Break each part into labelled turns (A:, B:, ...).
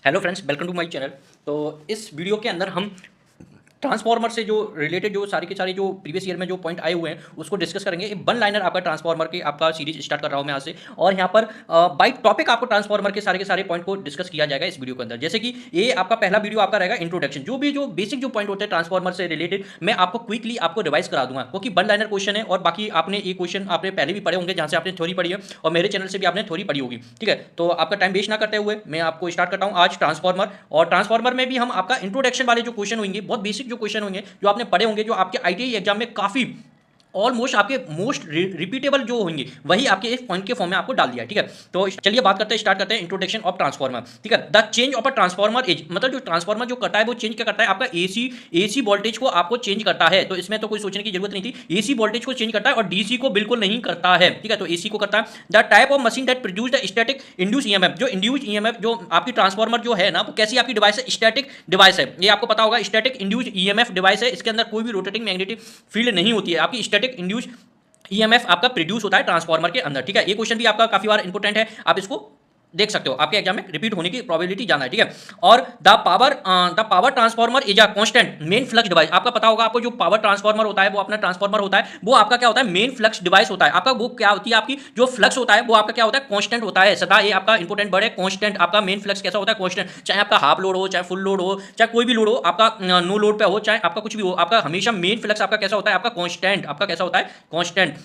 A: Hello friends, welcome to my channel. तो इस video के अंदर हम ट्रांसफार्मर से जो रिलेटेड जो सारी के सारे जो प्रीवियस ईयर में जो पॉइंट आए हुए हैं उसको डिस्कस करेंगे। एक वन लाइनर आपका ट्रांसफार्मर की आपका सीरीज स्टार्ट कर रहा हूं मैं आज से, और यहाँ पर बाई टॉपिक आपको ट्रांसफार्मर के सारे पॉइंट को डिस्कस किया जाएगा इस वीडियो के अंदर। जैसे कि ये आपका पहला वीडियो आपका रहेगा इंट्रोडक्शन, जो बेसिक जो पॉइंट होते हैं ट्रांसफार्मर से रिलेटेड मैं आपको क्विकली आपको रिवाइज करा दूंगा, क्योंकि वन लाइनर क्वेश्चन है और बाकी आपने ये क्वेश्चन आपने पहले भी पढ़े होंगे जहाँ से आपने थ्योरी पढ़ी है और मेरे चैनल से भी आपने थ्योरी पढ़ी होगी। ठीक है, तो आपका टाइम वेस्ट ना करते हुए मैं आपको स्टार्ट करता हूँ आज ट्रांसफार्मर। और ट्रांसफार्मर में भी हम आपका इंट्रोडक्शन वाले जो क्वेश्चन होंगे, बहुत बेसिक जो क्वेश्चन होंगे, जो आपने पढ़े होंगे, जो आपके आईटीआई एग्जाम में काफी ऑलमोस्ट आपके मोस्ट रिपीटेबल जो होंगे वही आपके इस पॉइंट के फॉर्म में आपको डाल दिया है। ठीक है, तो चलिए बात करते हैं, स्टार्ट करते हैं इंट्रोडक्शन ऑफ ट्रांसफार्मर। ठीक है, the change of a transformer is, मतलब जो ट्रांसफार्मर जो करता है वो चेंज क्या करता है, आपका एसी वोल्टेज को आपको चेंज करता है। तो इसमें तो कोई सोचने की जरूरत नहीं थी, एसी वोल्टेज को चेंज करता है और डीसी को बिल्कुल नहीं करता है। ठीक है, तो एसी को करता है। The type of machine that produce the static induce EMF, जो इंड्यूस ईएमएफ जो आपकी ट्रांसफार्मर जो है ना, वो कैसी आपकी डिवाइस है, स्टैटिक डिवाइस है। ये आपको पता होगा, स्टैटिक इंड्यूस ईएमएफ डिवाइस है। इसके अंदर कोई भी रोटेटिंग मैग्नेटिक फील्ड नहीं होती है, आपकी स्टैटिक इंड्यूस ईएमएफ आपका प्रोड्यूस होता है ट्रांसफार्मर के अंदर। ठीक है, ये क्वेश्चन भी आपका काफी बार इंपोर्टेंट है, आप इसको देख सकते हो, आपके एग्जाम में रिपीट होने की प्रोबेबिलिटी ज्यादा है। ठीक है, और the power transformer is a constant main flux device. आपका पता होगा, आपको जो पावर ट्रांसफार्मर होता है वो अपना ट्रांसफार्मर होता है, वो आपका क्या होता है, मेन फ्लक्स डिवाइस होता है। आपका वो क्या होती है, आपकी जो फ्लक्स होता है वो आपका क्या होता है, कांस्टेंट होता है सदा। ये आपका इंपोर्टेंट वर्ड है, कांस्टेंट। आपका मेन फ्लक्स कैसा होता है, कांस्टेंट। चाहे आपका हाफ लोड हो, चाहे फुल लोड हो, चाहे कोई भी लोड हो, आपका नो लोड पे हो, चाहे आपका कुछ भी हो, आपका हमेशा मेन फ्लक्स आपका कैसा होता है, आपका कांस्टेंट। आपका कैसा होता है, कांस्टेंट।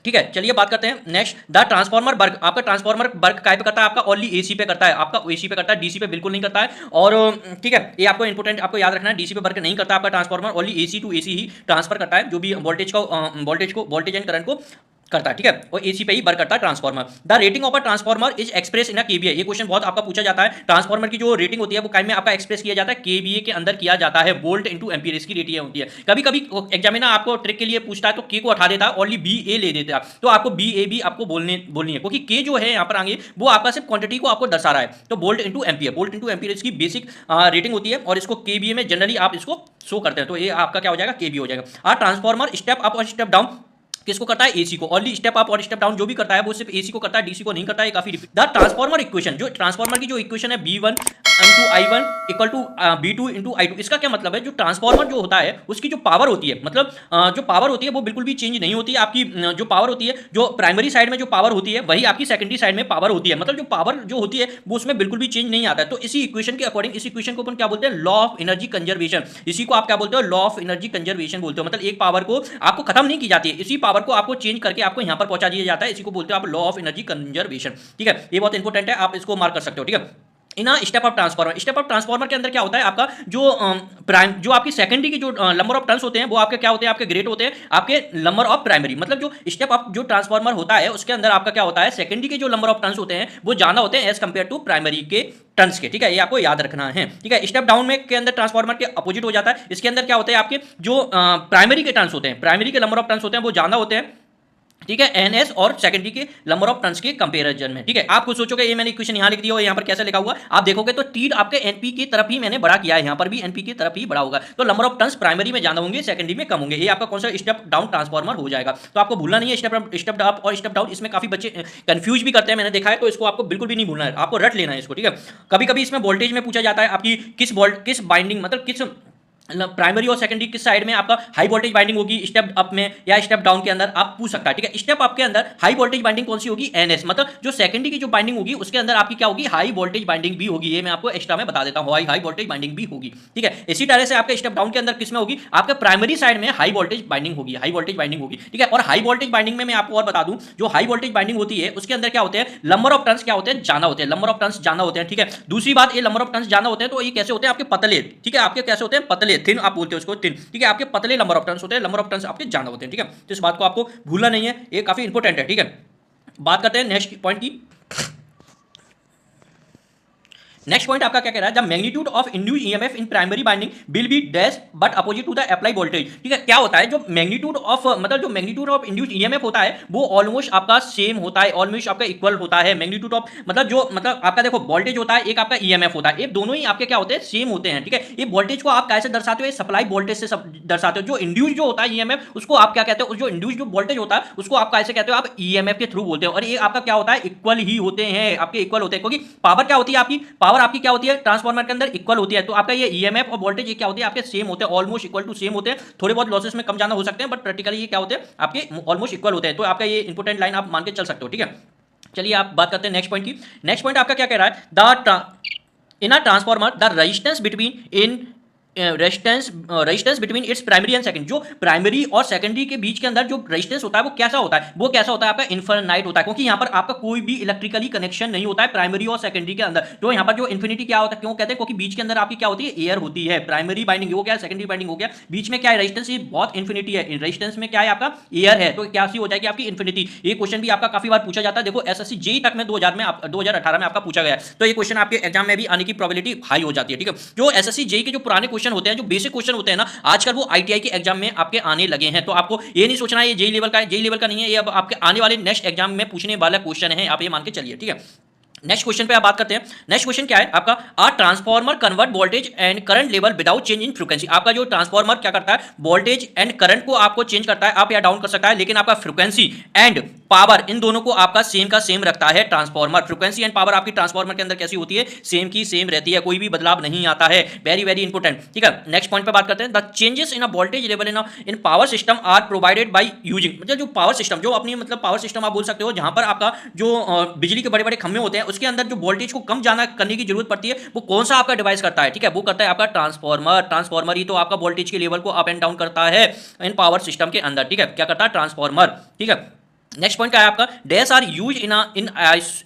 A: ठीक है, चलिए बात करते हैं नेक्स्ट, द ट्रांसफार्मर वर्क। आपका ट्रांसफार्मर वर्क काय पे करता है, आपका ओनली एसी पे करता है, आपका एसी पे करता है, डीसी पे बिल्कुल नहीं करता है। और ठीक है, ये आपको इंपोर्टेंट आपको याद रखना है, डीसी पे वर्क नहीं करता आपका transformer, only AC to AC ही ट्रांसफर करता है, जो भी वोल्टेज एंड करंट को करता है। ठीक है, और एसी पे ही वर्क करता है transformer. The rating of a transformer is express in a KVA. ये क्वेश्चन बहुत आपका पूछा जाता है, ट्रांसफार्मर की जो रेटिंग होती है वो काइम में आपका एक्सप्रेस किया जाता है, केवीए के अंदर किया जाता है, वोल्ट इनटू एम्पीयर इसकी रेटिंग होती है। कभी कभी एग्जामिनर आपको ट्रिक के लिए पूछता है तो के को हटा देता है, ओनली बी ए ले देता है, तो आपको बी ए भी आपको बोलनी है, क्योंकि के जो है यहाँ पर आगे वो आपका सिर्फ क्वांटिटी को आपको दर्शा रहा है। तो वोल्ट इंटू एम्पीयर इसकी बेसिक रेटिंग होती है, और इसको केवीए में जनरली आप इसको शो करते हैं, तो ये आपका क्या हो जाएगा, केवी हो जाएगा। ट्रांसफार्मर स्टेप अप और स्टेप डाउन किसको करता है, एसी को। ओनली स्टेप अप और स्टेप डाउन जो भी करता है वो सिर्फ एसी को करता है, डीसी को नहीं करता है। काफी द ट्रांसफार्मर इक्वेशन, जो ट्रांसफार्मर की जो इक्वेशन है B one into I one equal to B two into I two, इसका क्या मतलब है, जो ट्रांसफार्मर जो होता है उसकी जो पावर होती है, मतलब जो पावर होती है वो बिल्कुल भी चेंज नहीं होती है। आपकी जो पावर होती है, जो प्राइमरी साइड में जो पावर होती है वही आपकी सेकेंडरी साइड में पावर होती है, मतलब जो पावर जो होती है वो उसमें बिल्कुल भी चेंज नहीं आता है। तो इसी इक्वेशन के अकॉर्डिंग, इस इक्वेशन को अपन क्या बोलते हैं, लॉ ऑफ एनर्जी कंजर्वेशन। इसी को आप क्या बोलते हो, लॉ ऑफ एनर्जी कंजर्वेशन बोलते हो। मतलब एक पावर को आपको खत्म नहीं की जाती है, इसी पावर को आपको चेंज करके आपको यहां पर पहुंचा दिया जाता है, इसी को बोलते हो आप लॉ ऑफ एनर्जी कंजर्वेशन। ठीक है, ये बहुत इंपॉर्टेंट है, आप इसको मार्क कर सकते हो। ठीक है, in step of transformer, step of transformer के अंदर क्या होता है, आपका जो प्राइम जो आपकी सेकेंडरी की जो नंबर ऑफ टर्न्स होते हैं वो आपके क्या होते हैं, आपके ग्रेट होते हैं आपके नंबर ऑफ प्राइमरी। मतलब जो स्टेप ऑफ जो ट्रांसफार्मर होता है उसके अंदर आपका क्या होता है, सेकेंडरी के जो नंबर ऑफ टर्न्स होते हैं वो ज्यादा होते हैं एज कंपेयर टू प्राइमरी के टर्न्स के। ठीक है, ये आपको याद रखना है। ठीक है, स्टेप डाउन में के अंदर ट्रांसफार्मर के अपोजिट हो जाता है, इसके अंदर क्या होते हैं, आपके जो प्राइमरी के टर्न्स होते हैं, प्राइमरी के नंबर ऑफ टर्न्स होते हैं वो ज्यादा होते हैं। ठीक है, एनएस और सेकेंडरी के नंबर ऑफ टर्न्स के कंपैरिजन में। ठीक है, आप कुछ सोचोगे ये मैंने इक्वेशन यहां लिख दिया और यहां पर कैसे लिखा हुआ, आप देखोगे तो तीर आपके एनपी की तरफ ही मैंने बड़ा किया है, यहां पर भी एनपी की तरफ ही बड़ा होगा, तो नंबर ऑफ टर्न्स प्राइमरी में ज्यादा होंगे, सेकेंडरी में कम होंगे। ये आपका कौन सा स्टेप डाउन ट्रांसफार्मर हो जाएगा, तो आपको भूलना नहीं है स्टेप अप और स्टेप डाउन। इसमें काफी बच्चे कंफ्यूज भी करते हैं, मैंने देखा है, तो इसको आपको बिल्कुल भी नहीं भूलना है, आपको रट लेना है इसको। ठीक है, कभी कभी इसमें वोल्टेज में पूछा जाता है आपकी किस बाइंडिंग, मतलब किस प्राइमरी और सेकेंडरी किस साइड में आपका हाई वोल्टेज बाइंडिंग होगी, स्टेप अप में या स्टेप डाउन के अंदर, आप पूछ सकता है। ठीक है, स्टेप अप के अंदर हाई वोल्टेज बाइंडिंग कौन सी होगी, एनएस, मतलब जो सेकेंडरी की जो बाइंडिंग होगी उसके अंदर आपकी क्या होगी, हाई वोल्टेज बाइंडिंग भी होगी। ये मैं आपको एक्स्ट्रा में बता देता हूँ, हाई वोल्टेज बाइंडिंग भी होगी। ठीक है, इसी तरह से आपके स्टेप डाउन के अंदर किसमें होगी, आपके प्राइमरी साइड में हाई वोल्टेज बाइंडिंग होगी, हाई वोल्टेज बाइंडिंग होगी। ठीक है, और हाई वोल्टेज बाइंडिंग में मैं आपको और बता दूं, जो हाई वोल्टेज बाइंडिंग होती है उसके अंदर क्या होते हैं, नंबर ऑफ टर्न्स क्या होते हैं, ज्यादा होते हैं, नंबर ऑफ टर्न्स ज्यादा होते हैं। ठीक है, दूसरी बात, ये नंबर ऑफ टर्न्स ज्यादा होते हैं तो ये कैसे होते हैं, आपके पतले। ठीक है, आपके कैसे होते हैं, पतले, थिन आप बोलते हो उसको, थिन। ठीक है, आपके पतले नंबर ऑफ टर्न्स होते हैं, नंबर ऑफ टर्न्स आपके ज्यादा होते हैं। ठीक है, तो इस बात को आपको भूलना नहीं है, ये काफी इंपॉर्टेंट है। ठीक है, बात करते हैं नेक्स्ट पॉइंट की। नेक्स्ट पॉइंट आपका क्या कह रहा है, the magnitude of induce EMF in primary binding will be dash but opposite to the apply voltage. ठीक है, क्या होता है, जो मैग्नीट्यूड ऑफ मतलब जो मैग्नीट्यूड ऑफ इंड्यूस ईएमएफ होता है वो ऑलमोस्ट आपका सेम होता है, ऑलमोस्ट आपका इक्वल होता है। मैग्नीट्यूड ऑफ मतलब जो मतलब आपका देखो वोल्टेज होता है, एक आपका ईएमएफ होता है, ये दोनों ही आपके क्या होते हैं, सेम होते हैं। ठीक है, ये वोल्टेज को आप कैसे दर्शाते हो, सप्लाई वोल्टेज से दर्शाते हो। जो इंड्यूस जो होता है ईएमएफ उसको आप क्या कहते हो, जो इंड्यूस जो वोल्टेज होता है उसको आप कैसे कहते हो, आप ईएमएफ के थ्रू बोलते हो। और ये आपका क्या होता है, इक्वल ही होते हैं, आपके इक्वल होते हैं, क्योंकि पावर क्या होती है, आपकी पावर पावर आपकी क्या होती है ट्रांसफार्मर के अंदर इक्वल होती है, तो आपका ये ईएमएफ और वोल्टेज ये क्या होते हैं आपके सेम होते हैं, ऑलमोस्ट इक्वल टू सेम होते हैं, थोड़े बहुत लॉसेस में कम जाना हो सकते हैं बट प्रैक्टिकली ये क्या होते हैं आपके ऑलमोस्ट इक्वल होते हैं, तो आपका ये इंपॉर्टेंट लाइन आप मान के चल सकते हो, ठीक है। चलिए आप बात करते हैं नेक्स्ट पॉइंट की। नेक्स्ट पॉइंट आपका क्या कह रहा है, the in a transformer the resistance between in resistance between its primary and second, जो प्राइमरी और सेकेंडरी के बीच के अंदर जो रेजिस्टेंस होता है वो कैसा होता है, वो कैसा होता है आपका इनफाइनाइट होता है, क्योंकि यहाँ पर आपका कोई भी इलेक्ट्रिकली कनेक्शन नहीं होता है प्राइमरी और सेकेंडरी के अंदर। तो यहाँ पर जो इन्फिनिटी क्या होता है, क्यों कहते हैं, क्योंकि बीच के अंदर आपकी क्या होती है एयर होती है, प्राइमरी बाइंडिंग हो गया, सेकेंडरी बाइंडिंग हो गया, बीच में क्या है रेजिस्टेंस, ये बहुत इन्फिनिटी है, रेजिस्टेंस में क्या है आपका एयर है, तो क्या सी हो जाएगी आपकी इन्फिनिटी। ये क्वेश्चन भी आपका काफी बार पूछा जाता है, देखो एसएससी जेई तक में 2018 में आपका पूछा गया है, तो ये क्वेश्चन आपके एग्जाम में भी आने की प्रोबेबिलिटी हाई हो जाती है, ठीक है। जो एसएससी जेई के जो पुराने क्वेश्चन होते हैं, जो बेसिक क्वेश्चन होते हैं ना, आजकल वो आईटीआई के एग्जाम में आपके आने लगे हैं, तो आपको ये नहीं सोचना है ये जेई लेवल का है, जेई लेवल का नहीं है, ये अब आपके आने वाले नेक्स्ट एग्जाम में पूछने वाला क्वेश्चन है, आप ये मान के चलिए, ठीक है। नेक्स्ट क्वेश्चन पे आप बात करते हैं। नेक्स्ट क्वेश्चन क्या है आपका, a transformer convert voltage and current level without change in frequency. आपका जो ट्रांसफार्मर क्या करता है, वोल्टेज एंड करंट को आपको चेंज करता है, अप या डाउन कर सकता है, लेकिन आपका फ्रीक्वेंसी एंड पावर इन दोनों को आपका सेम का सेम रखता है ट्रांसफार्मर। फ्रीक्वेंसी एंड पावर आपकी ट्रांसफार्मर के अंदर कैसी होती है, सेम की सेम रहती है, कोई भी बदलाव नहीं आता है, वेरी वेरी इंपॉर्टेंट, ठीक है। नेक्स्ट पॉइंट पे बात करते हैं, the changes in a voltage level in power system are provided by using, मतलब जो पावर सिस्टम, जो अपनी मतलब पावर सिस्टम आप बोल सकते हो, जहां पर आपका जो बिजली के बड़े बड़े खंभे होते हैं उसके अंदर जो वोल्टेज को कम जाना करने की जरूरत पड़ती है, वो कौन सा आपका डिवाइस करता है, ठीक है, वो करता है आपका ट्रांसफार्मर। ट्रांसफार्मर ही तो आपका वोल्टेज के लेवल को अप एंड डाउन करता है इन पावर सिस्टम के अंदर, ठीक है, क्या करता है ट्रांसफार्मर, ठीक है। नेक्स्ट पॉइंट क्या है आपका, dash are use in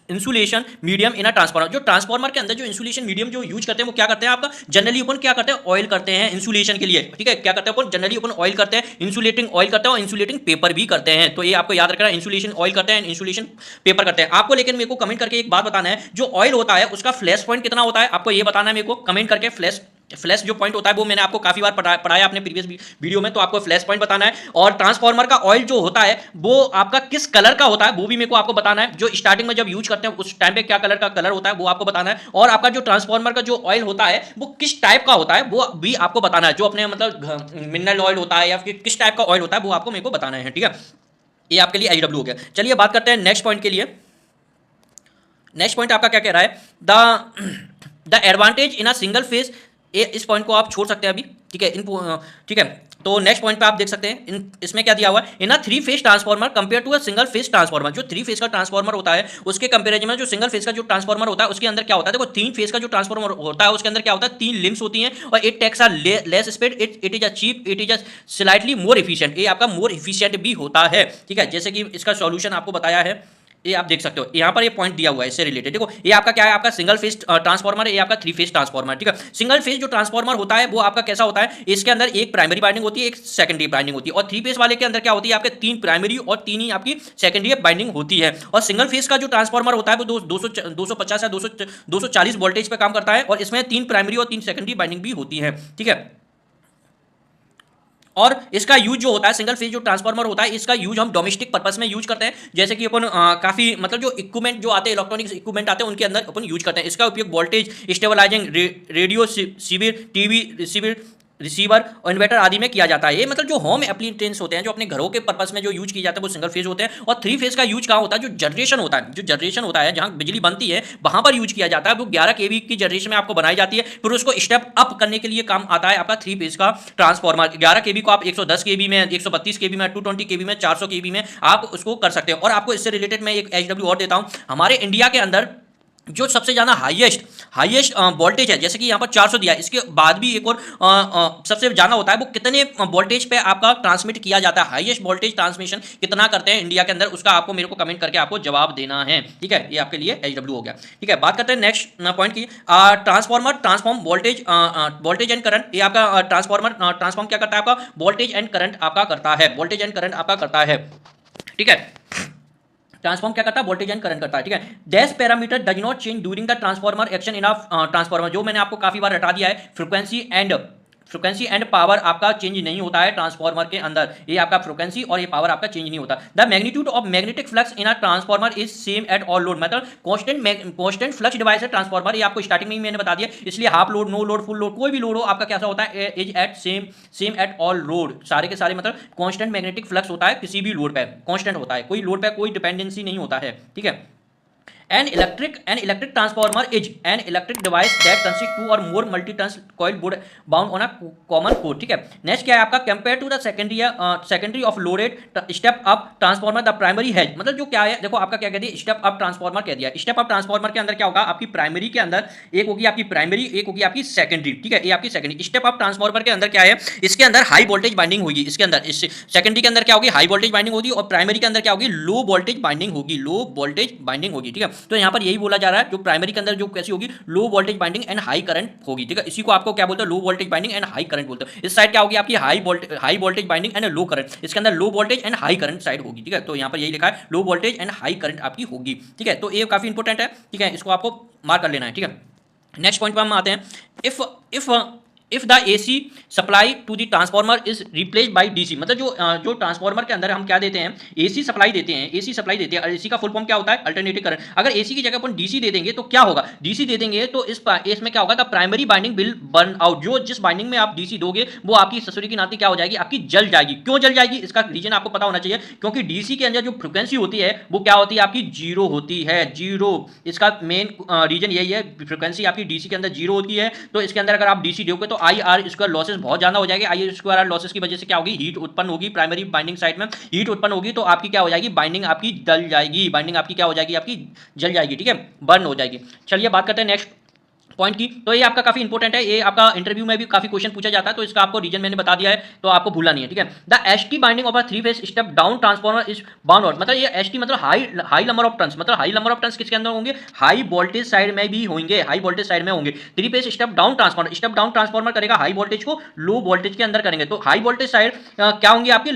A: insulation medium in a transformer. जो ट्रांसफार्मर के अंदर जो इंसुलेशन मीडियम जो यूज करते हैं वो क्या करते हैं आपका, जनरली अपन क्या करते हैं ऑयल करते हैं इंसुलेशन के लिए, ठीक है, क्या करते हैं अपन जनरली अपन ऑयल करते हैं, इंसुलेटिंग ऑयल करते हैं और इंसुलेटिंग पेपर भी करते हैं, तो ये आपको याद रखना है, इंसुलेशन ऑयल करते हैं इंसुलेशन पेपर करते हैं आपको। लेकिन मेरे को कमेंट करके एक बात बताना है, जो ऑयल होता है उसका फ्लैश पॉइंट कितना होता है, आपको ये बताना है मेरे को कमेंट करके। फ्लैश जो पॉइंट होता है वो मैंने आपको काफी बार पढ़ाया अपने प्रीवियस वीडियो में, तो आपको फ्लैश पॉइंट बताना है। और ट्रांसफार्मर का ऑयल जो होता है वो आपका किस कलर का होता है वो भी मेरे को आपको बताना है, जो स्टार्टिंग में जब यूज करते हैं उस टाइम पे क्या कलर का कलर होता है वो आपको बताना है, और आपका जो ट्रांसफार्मर का जो ऑयल होता है वो किस टाइप का होता है वो भी आपको बताना है, जो अपने मतलब मिनरल ऑयल होता है या फिर किस टाइप का ऑयल होता है वो आपको मेरे को बताना है, ठीक है। ये आपके लिए एचडब्ल्यू हो गया। चलिए बात करते हैं नेक्स्ट पॉइंट के लिए। नेक्स्ट पॉइंट आपका क्या कह रहा है, the advantage in a single phase, इस पॉइंट को आप छोड़ सकते हैं अभी, ठीक है, ठीक है। तो नेक्स्ट पॉइंट पे आप देख सकते हैं इसमें क्या दिया हुआ है, in a 3 phase transformer compare to a single phase transformer. जो 3 फेज का ट्रांसफार्मर होता है उसके कंपेरिजन में जो सिंगल फेज का जो ट्रांसफार्मर होता है उसके अंदर क्या होता है, देखो 3 फेज का जो ट्रांसफार्मर होता है उसके अंदर क्या होता है, 3 लिम्स होती हैं और it takes a less speed, it is a cheap, it is a slightly more efficient, ये आपका मोर एफिशिएंट भी होता है, ठीक है। जैसे कि इसका सॉल्यूशन आपको बताया है, ये आप देख सकते हो यहाँ पर ये पॉइंट दिया हुआ है इससे रिलेटेड। देखो ये आपका क्या है, आपका सिंगल फेज ट्रांसफार्मर है, ये आपका 3 फेज ट्रांसफार्मर, ठीक है। सिंगल फेज जो ट्रांसफार्मर होता है वो आपका कैसा होता है, इसके अंदर एक प्राइमरी बाइंडिंग होती है, एक सेकेंडरी बाइंडिंग होती है, और 3 फेज वाले के अंदर क्या होती है आपके 3 प्राइमरी और 3 ही आपकी सेकेंडरी बाइंडिंग होती है। और सिंगल फेज का जो ट्रांसफार्मर होता है वो 250 या 240 वोल्टेज पे काम करता है, और इसमें 3 प्राइमरी और 3 सेकेंडरी बाइंडिंग भी होती है, ठीक है। और इसका यूज जो होता है सिंगल फेज जो ट्रांसफार्मर होता है इसका यूज हम डोमेस्टिक पर्पस में यूज करते हैं, जैसे कि अपन काफी मतलब जो इक्विपमेंट जो आते हैं इलेक्ट्रॉनिक्स इक्विपमेंट आते हैं उनके अंदर अपन यूज करते हैं। इसका उपयोग वोल्टेज स्टेबलाइजिंग, रेडियो शिविर, टीवी रिसीवर और इन्वर्टर आदि में किया जाता है। ये मतलब जो होम एप्लीकेंस होते हैं जो अपने घरों के पर्पस में जो यूज किए जाते हैं वो सिंगल फेज होते हैं। और 3 फेज का यूज कहाँ होता है, जो जनरेशन होता है जहाँ बिजली बनती है वहां पर यूज किया जाता है। वो 11 kV की जनरेशन में आपको बनाई जाती है, फिर उसको स्टेप अप करने के लिए काम आता है आपका 3 फेज का ट्रांसफार्मर। 11 kV को आप 110 kV में, 132 kV में, 220 kV में, 400 kV में आप उसको कर सकते हैं। और आपको इससे रिलेटेड मैं एक एचडब्ल्यू और देता हूं, हमारे इंडिया के अंदर जो सबसे ज्यादा हाईएस्ट वोल्टेज है, जैसे कि यहाँ पर 400 दिया है, इसके बाद भी एक और सबसे ज्यादा होता है, वो कितने वोल्टेज पे आपका ट्रांसमिट किया जाता है, हाईएस्ट वोल्टेज ट्रांसमिशन कितना करते हैं इंडिया के अंदर, उसका आपको मेरे को कमेंट करके आपको जवाब देना है, ठीक है। ये आपके लिए एचडब्ल्यू हो गया, ठीक है। बात करते हैं नेक्स्ट पॉइंट की, ट्रांसफॉर्म वोल्टेज एंड करंट। ये आपका ट्रांसफॉर्म क्या करता है, आपका वोल्टेज एंड करंट आपका करता है, वोल्टेज एंड करंट आपका करता है, ठीक है। ट्रांसफॉर्म क्या करता है, वोल्टेज एंड करंट करता है, ठीक है। Dash parameter does not change during the transformer action in transformer, जो मैंने आपको काफी बार हटा दिया है। फ्रीक्वेंसी एंड पावर आपका चेंज नहीं होता है ट्रांसफार्मर के अंदर, ये आपका फ्रीक्वेंसी और ये पावर आपका चेंज नहीं होता। The magnitude of magnetic flux in a transformer is same at all load, मतलब कांस्टेंट फ्लक्स डिवाइस है ट्रांसफार्मर, ये आपको स्टार्टिंग में ही मैंने बता दिया, इसलिए half load, no load, full load, कोई भी लोड हो आपका कैसा होता है, is at same at all load, सारे के सारे मतलब कांस्टेंट मैग्नेटिक फ्लक्स होता है किसी भी लोड पे, कांस्टेंट होता है, कोई लोड पे कोई डिपेंडेंसी नहीं होता है, ठीक है। An electric transformer is an electric device that consists two or more multi-turns coil bound on a common core. ठीक है, नेक्स्ट क्या है आपका, compare to the secondary of loaded step up transformer the primary has, मतलब जो क्या है, देखो आपका क्या कह दिया, स्टेप अप ट्रांसफार्मर कह दिया। स्टेप अप ट्रांसफार्मर के अंदर क्या होगा, आपकी प्राइमरी के अंदर एक होगी आपकी प्राइमरी, एक होगी आपकी सेकेंडरी। ठीक है, ये आपकी सेकेंडरी। स्टेप अप ट्रांसफार्मर के अंदर क्या है, इसके अंदर हाई वोल्टेज बाइंडिंग होगी, इसके अंदर इस सेकेंडरी के अंदर क्या होगी, हाई वोल्टेज बाइंडिंग होगी, और प्राइमरी के अंदर क्या होगी, लो वोल्टेज बाइंडिंग होगी, लो वोल्टेज बाइंडिंग होगी। ठीक है, तो यहाँ पर यही बोला जा रहा है, जो प्राइमरी के अंदर जो कैसी होगी, लो voltage binding and high current होगी। ठीक है, इसी को आपको क्या बोलते हैं, लो voltage binding and high current बोलते हैं। इस साइड क्या होगी आपकी high voltage binding and low current, इसके अंदर low voltage and high current side होगी। ठीक है, तो यहाँ पर यही लिखा है, low voltage and high current आपकी होगी। ठीक है, तो ये काफी इंपॉर्टेंट है। ठीक है, इसको आपको मार्क कर लेना है। ठीक है, नेक्स्ट पॉइंट पर हम आते हैं। If the AC supply to the transformer is replaced by DC, मतलब जो ट्रांसफार्मर के अंदर हम क्या देते हैं, AC सप्लाई देते हैं, AC सप्लाई देते हैं। AC का फुल फॉर्म क्या होता है, अल्टरनेटिव करंट। अगर AC की जगह अपन DC दे देंगे तो क्या होगा, DC दे देंगे तो इसमें क्या होगा, the primary binding will burn out. जो जिस बाइंडिंग में आप DC दोगे वो आपकी ससुरी की नाती क्या हो जाएगी, आपकी जल जाएगी। क्यों जल जाएगी, इसका रीजन आपको पता होना चाहिए, क्योंकि DC के अंदर जो फ्रिक्वेंसी होती है वो क्या होती है, आपकी जीरो होती है, जीरो। इसका मेन रीजन यही है, फ्रिक्वेंसी आपकी DC के अंदर जीरो होती है। तो इसके अंदर अगर आप DC दोगे तो IR लॉसेस बहुत ज्यादा हो जाएगी। IR लॉसेस की वजह से क्या होगी, हीट उत्पन्न होगी, प्राइमरी बाइंडिंग साइड में हीट उत्पन्न होगी, तो आपकी क्या हो जाएगी, बाइंडिंग आपकी जल जाएगी, बाइंडिंग आपकी क्या हो जाएगी, आपकी जल जाएगी। ठीक है, बर्न हो जाएगी। चलिए बात करते हैं नेक्स्ट पॉइंट की। तो ये आपका काफी इंपॉर्टेंट है, ये आपका इंटरव्यू में भी काफी क्वेश्चन पूछा जाता है, तो इसका आपको रीजन मैंने बता दिया है, तो आपको भूलना नहीं है। ठीक है, the ST winding of a three phase step down transformer is wound out, मतलब ये ST मतलब हाई नंबर ऑफ टर्न्स, मतलब हाई नंबर ऑफ टर्न्स किसके अंदर होंगे, हाई वोल्टेज साइड में भी होंगे, हाई वोल्टेज साइड में होंगे। 3-फेज स्टेप डाउन ट्रांसफार्मर करेगा हाई वोल्टेज को लो वोल्टेज के अंदर करेंगे, तो हाई वोल्टेज साइड क्या होंगे आपके,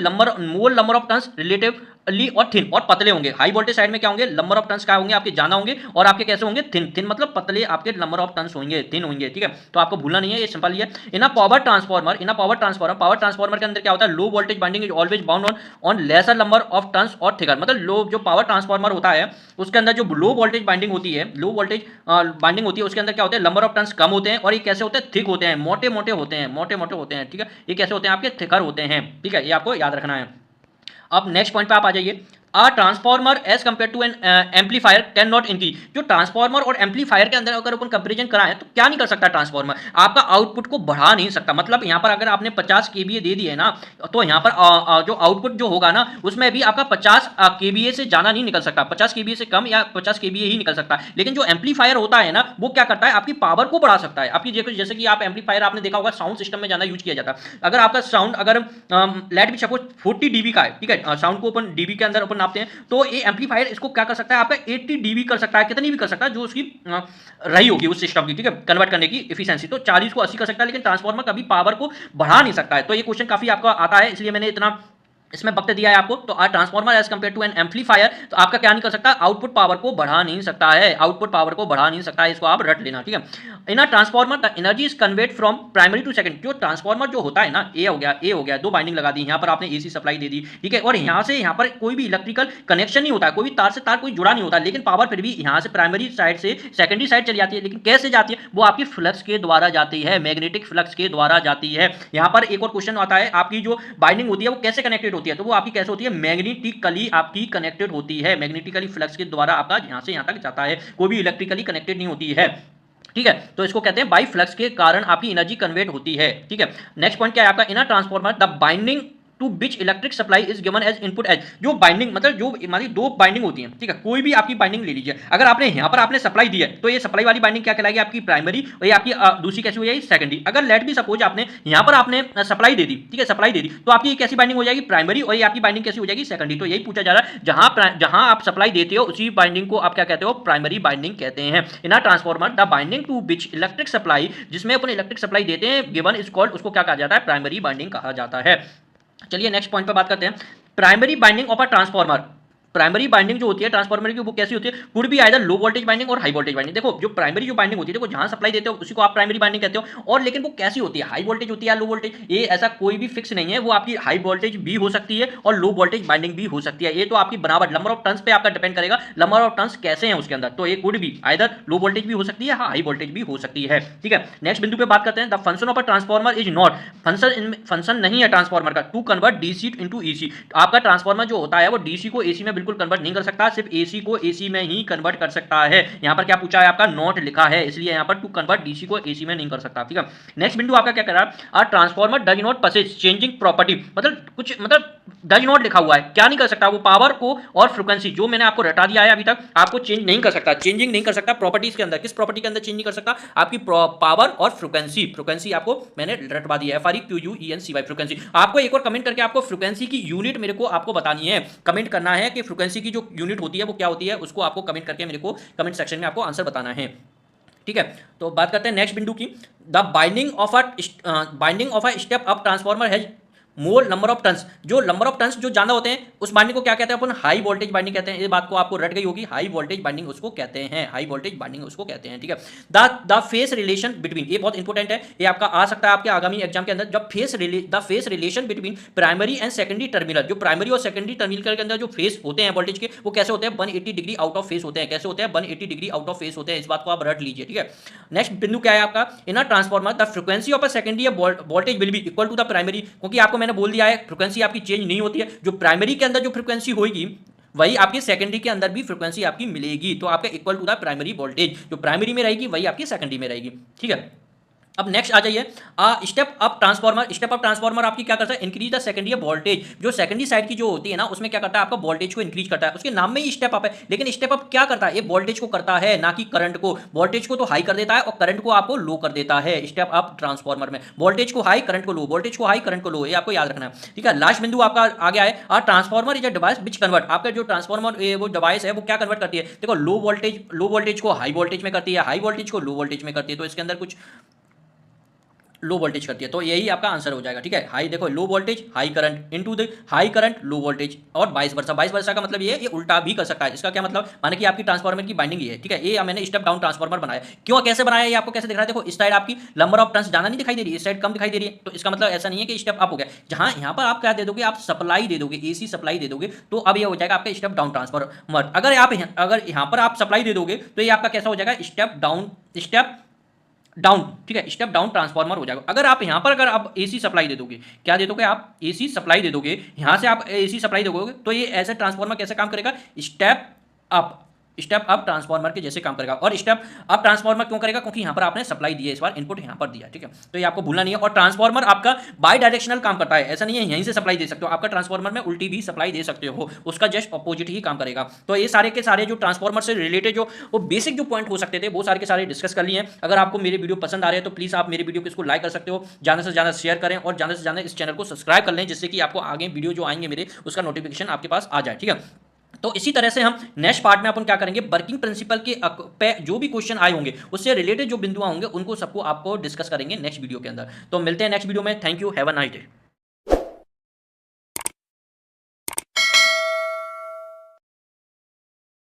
A: मोर नंबर ऑफ टर्न्स रिलेटिव और थिन और पतले होंगे। हाई वोल्टेज साइड में क्या होंगे, नंबर ऑफ टर्न्स क्या होंगे आपके, ज्यादा होंगे, और आपके कैसे होंगे, थिन मतलब पतले, आपके नंबर ऑफ टर्न्स होंगे, थिन होंगे। ठीक है, तो आपको भूलना नहीं है, ये सिंपल ही है। In a power transformer power transformer के अंदर क्या होता है, low voltage winding is always wound on lesser number of turns और थिकर, मतलब लो जो पावर ट्रांसफार्मर होता है उसके अंदर जो लो वोल्टेज बाइंडिंग होती है, लो वोल्टेज बाइंडिंग होती है, उसके अंदर क्या होता है, नंबर ऑफ टर्न्स कम होते हैं, और ये कैसे होते हैं, थिक होते हैं, मोटे मोटे होते हैं, मोटे मोटे होते हैं। ठीक है, ये कैसे होते हैं, आपके थिकर होते हैं। ठीक है, ये आपको याद रखना है। अब नेक्स्ट पॉइंट पे आप आ जाइए। A transformer as compared to an amplifier cannot increase, जो ट्रांसफार्मर और एम्पलीफायर के अंदर अगर अपन कंपैरिजन कराएं तो क्या नहीं कर सकता, ट्रांसफार्मर आपका आउटपुट को बढ़ा नहीं सकता। मतलब यहाँ पर अगर आपने 50 kVA दे दिए ना, तो यहाँ पर जो आउटपुट जो होगा ना उसमें भी आपका 50 kVA से ज्यादा नहीं निकल सकता, 50 kVA से कम या 50 kVA ही निकल सकता है। लेकिन जो एम्पलीफायर होता है ना वो क्या करता है, आपकी पावर को बढ़ा सकता है। आपकी जैसे कि आप एम्पलीफायर आपने देखा होगा साउंड सिस्टम में ज्यादा यूज किया जाता है। अगर आपका साउंड अगर लेट बी सपोज 40 dB का है, ठीक है, साउंड को अपन dB के अंदर अपन नापते हैं, तो ये एम्पलीफायर इसको क्या कर सकता है, आपका 80 dB कर सकता है, कितनी भी कर सकता है जो उसकी रही होगी उस सिस्टम की। ठीक है, कन्वर्ट करने की एफिशिएंसी, तो 40 को 80 कर सकता है, लेकिन ट्रांसफार्मर कभी पावर को बढ़ा नहीं सकता है। तो ये क्वेश्चन काफी आपका आता है, इसलिए मैंने इतना इसमें वक्त दिया है आपको। तो transformer as compare to an amplifier, तो आपका क्या नहीं कर सकता, आउटपुट पावर को बढ़ा नहीं सकता है, आउटपुट पावर को बढ़ा नहीं सकता है, इसको आप रट लेना। ठीक है, in a transformer the energy is convert from primary to second, जो ट्रांसफार्मर जो होता है ना, ए हो गया, दो बाइंडिंग लगा दी, यहाँ पर आपने AC सप्लाई दे दी, ठीक है, और यहाँ से यहाँ पर कोई भी इलेक्ट्रिकल कनेक्शन नहीं होता है, कोई भी तार से तार कोई जुड़ा नहीं होता, लेकिन पावर फिर भी यहाँ से प्राइमरी साइड से सेकेंडरी साइड चली जाती है। लेकिन कैसे जाती है, वो आपकी फ्लक्स के द्वारा जाती है, मैग्नेटिक फ्लक्स के द्वारा जाती है। यहाँ पर एक और क्वेश्चन आता है, आपकी जो बाइंडिंग होती है वो कैसे कनेक्टेड होती है, तो वो आपकी कैसे होती है, मैग्नेटिकली आपकी कनेक्टेड होती है, मैग्नेटिकली फ्लक्स के द्वारा आपका यहां से यहां तक जाता है, कोई भी इलेक्ट्रिकली कनेक्टेड नहीं होती है। ठीक है, तो इसको कहते हैं बाई फ्लक्स के कारण आपकी एनर्जी कन्वर्ट होती है। ठीक है, नेक्स्ट पॉइंट क्या है आपका, in a transformer the winding to which electric supply is given as input as, जो बाइंडिंग मतलब जो हमारी दो बाइंडिंग होती है, ठीक है, कोई भी आपकी बाइंडिंग ले लीजिए, अगर आपने यहाँ पर आपने सप्लाई दी है तो ये सप्लाई वाली बाइंडिंग क्या कहलाएगी, आपकी प्राइमरी, और ये आपकी दूसरी कैसी हो जाएगी, सेकेंडरी। अगर लेट भी सपोज आपने यहाँ पर आपने सप्लाई दे दी, ठीक है, सप्लाई दे दी, तो आपकी कैसी बाइंडिंग हो जाएगी, प्राइमरी, और ये आपकी बाइंडिंग कैसी हो जाएगी, सेकेंडरी। तो यही पूछा जा रहा है, जहां आप सप्लाई देते हो उसी बाइंडिंग को आप क्या कहते हो, प्राइमरी बाइंडिंग कहते हैं। In a transformer the winding to which electric supply, जिसमें अपन इलेक्ट्रिक सप्लाई देते हैं, गिवन इज कॉल्ड, उसको क्या कहा जाता है, प्राइमरी बाइंडिंग कहा जाता है। चलिए नेक्स्ट पॉइंट पर बात करते हैं, primary binding of a transformer. Primary binding जो होती है ट्रांसफार्मर की वो कैसी होती है, could be either low voltage binding और हाई वोल्टेज बाइंडिंग। देखो जो प्राइमरी जो बाइंडिंग होती है, देखो जहां सप्लाई देते हो उसी को आप प्राइमरी बाइंडिंग कहते हो, और लेकिन वो कैसी होती है, हाई वोल्टेज होती है या लो वोल्टेज, ये ऐसा कोई भी फिक्स नहीं है, वो आपकी हाई वोल्टेज भी हो सकती है और लो वोल्टेज बाइंडिंग भी हो सकती है। ये तो आपकी बनावट नंबर ऑफ टर्न्स पे आपका डिपेंड करेगा, नंबर ऑफ टर्न्स कैसे हैं उसके अंदर। तो ये कुड भी आइदर लो वोल्टेज भी हो सकती है, हाई वोल्टेज भी हो सकती है। ठीक है, नेक्स्ट बिंदु पे बात करते हैं, the function of a transformer is not, function नहीं है ट्रांसफार्मर का to convert DC into AC. आपका ट्रांसफार्मर जो होता है वो डीसी को एसी में बिल्कुल कन्वर्ट नहीं कर सकता, सिर्फ एसी को एसी में ही कन्वर्ट कर सकता है। यहाँ पर क्या पूछा है आपका, नॉट लिखा है, इसलिए यहाँ पर टू कन्वर्ट डीसी को एसी में नहीं कर सकता, ठीक है। नेक्स्ट बिंदु आपका क्या कह रहा है, a transformer does not possesses changing property, मतलब डज नॉट लिखा हुआ है, क्या नहीं कर सकता, वो पावर को और फ्रीक्वेंसी जो मैंने आपको रटा दिया है अभी तक, आपको चेंज नहीं कर सकता, चेंजिंग नहीं कर सकता प्रॉपर्टीज के अंदर। किस प्रॉपर्टी के अंदर चेंज नहीं कर सकता, आपकी पावर और फ्रीक्वेंसी आपको मैंने रटवा दिया है, FREQUENCY फ्रीक्वेंसी। आपको एक और कमेंट करके आपको फ्रीक्वेंसी की यूनिट मेरे को आपको बतानी है, कमेंट करना है कि फ्रीक्वेंसी की जो यूनिट होती है वो क्या होती है, उसको आपको कमेंट करके मेरे को कमेंट सेक्शन में आपको आंसर बताना है, ठीक है। तो बात करते हैं नेक्स्ट बिंदु की, the binding of a step up transformer has more number of turns, जो नंबर ऑफ टर्न्स जो ज्यादा होते हैं उस बाइंडिंग को क्या कहते हैं अपन, हाई वोल्टेज बाइंडिंग कहते हैं। ये बात को आपको रट गई होगी, हाई वोल्टेज बाइंडिंग उसको कहते हैं, हाई वोल्टेज बाइंडिंग उसको कहते हैं, ठीक है। द फेस रिलेशन बिटवीन, ये बहुत इंपॉर्टेंट है, ये आपका आ सकता है आपके आगामी एग्जाम के अंदर, जब the face relation between primary and secondary terminal, जो प्राइमरी और सेकेंडरी टर्मिनल के अंदर जो फेस होते हैं वोल्टेज के, वो कैसे होते हैं, 180 डिग्री आउट ऑफ फेस होते हैं। कैसे होते हैं, 180 डिग्री आउट ऑफ फेस होते हैं, इस बात को आप रट लीजिए, ठीक है। नेक्स्ट बिंदु क्या है आपका, in a transformer the frequency of a secondary voltage will be equal to the primary, क्योंकि आपको मैंने बोल दिया है फ्रीक्वेंसी आपकी चेंज नहीं होती है, जो प्राइमरी के अंदर जो फ्रीक्वेंसी होगी वही आपकी सेकेंडरी के अंदर भी फ्रीक्वेंसी आपकी मिलेगी, तो आपका equal to the primary voltage, जो प्राइमरी में रहेगी वही आपकी सेकेंडरी में रहेगी, ठीक है। अब नेक्स्ट आ जाइए, स्टेप अप ट्रांसफार्मर आपकी क्या करता है, इंक्रीज द सेकेंडरी वोल्टेज, जो सेकेंडरी साइड की जो होती है ना उसमें क्या करता है, आपका वोल्टेज को इंक्रीज करता है, उसके नाम में ही स्टेप अप है, लेकिन स्टेप अप क्या करता है, ये वोल्टेज को करता है ना कि करंट को, वोल्टेज को तो हाई कर देता है और करंट को आपको लो कर देता है। स्टेप अप ट्रांसफार्मर में वोल्टेज को हाई करंट को लो, वोल्टेज को हाई करंट को लो, ये आपको याद रखना है, ठीक है। लास्ट बिंदु आपका आ गया है, transformer is a device which convert, आपका जो ट्रांसफार्मर वो डिवाइस है वो क्या कन्वर्ट करती है, देखो लो वोल्टेज को हाई वोल्टेज में करती है, हाई वोल्टेज को लो वोल्टेज में करती है, तो इसके अंदर कुछ लो वोल्टेज करती है, तो यही आपका आंसर हो जाएगा, ठीक है। हाई देखो low voltage high current into the high current low voltage, और वाइस वर्सा का मतलब ये उल्टा भी कर सकता है। इसका क्या मतलब, माने कि आपकी ट्रांसफार्मर की बाइंडिंग ये है, ठीक है। ये मैंने स्टेप डाउन ट्रांसफार्मर बनाया, क्यों कैसे बनाया, ये आपको कैसे दिख रहा है, देखो इस साइड आपकी नंबर ऑफ टर्न्स ज्यादा नहीं दिखाई दे रही है, इस साइड कम दिखाई दे रही है, तो इसका मतलब ऐसा नहीं है कि स्टेप अप हो गया। जहां यहाँ पर आप क्या दे दोगे, आप सप्लाई दे दोगे, एसी सप्लाई दे दोगे, तो अब ये हो जाएगा आपका स्टेप डाउन ट्रांसफार्मर। अगर यहाँ पर आप सप्लाई दे दोगे तो ये आपका कैसा हो जाएगा, स्टेप डाउन, ठीक है, स्टेप डाउन ट्रांसफार्मर हो जाएगा। अगर आप एसी सप्लाई दे दोगे, क्या दे दोगे आप, एसी सप्लाई दे दोगे, यहां से आप एसी सप्लाई दोगे, तो ये ऐसे ट्रांसफार्मर कैसे काम करेगा, स्टेप अप ट्रांसफार्मर के जैसे काम करेगा। और स्टेप अप ट्रांसफार्मर क्यों करेगा, क्योंकि यहां पर आपने सप्लाई दी है, इस बार इनपुट यहां पर दिया, ठीक है, तो ये आपको भूलना नहीं है। और ट्रांसफार्मर आपका बाई डायरेक्शनल काम करता है, ऐसा नहीं है यहीं से सप्लाई दे सकते हो, आपका ट्रांसफार्मर में उल्टी भी सप्लाई दे सकते हो, उसका जस्ट अपोजिट ही काम करेगा। तो ये सारे के सारे जो ट्रांसफार्मर से रिलेटेड जो वो बेसिक जो पॉइंट हो सकते थे वो सारे के सारे डिस्कस कर लिए हैं। अगर आपको मेरे वीडियो पसंद आ रहे हैं तो प्लीज़ आप मेरे वीडियो को इसको लाइक कर सकते हो, ज़्यादा से ज़्यादा शेयर करें और ज़्यादा से ज़्यादा इस चैनल को सब्सक्राइब कर लें, जिससे कि आपको आगे वीडियो जो आएंगे मेरे उसका नोटिफिकेशन आपके पास आ जाए, ठीक है। तो इसी तरह से हम नेक्स्ट पार्ट में अपन क्या करेंगे, वर्किंग प्रिंसिपल के पे जो भी क्वेश्चन आए होंगे उससे रिलेटेड जो बिंदु होंगे उनको सबको आपको डिस्कस करेंगे नेक्स्ट वीडियो के अंदर। तो मिलते हैं नेक्स्ट वीडियो में, thank you, have a nice day.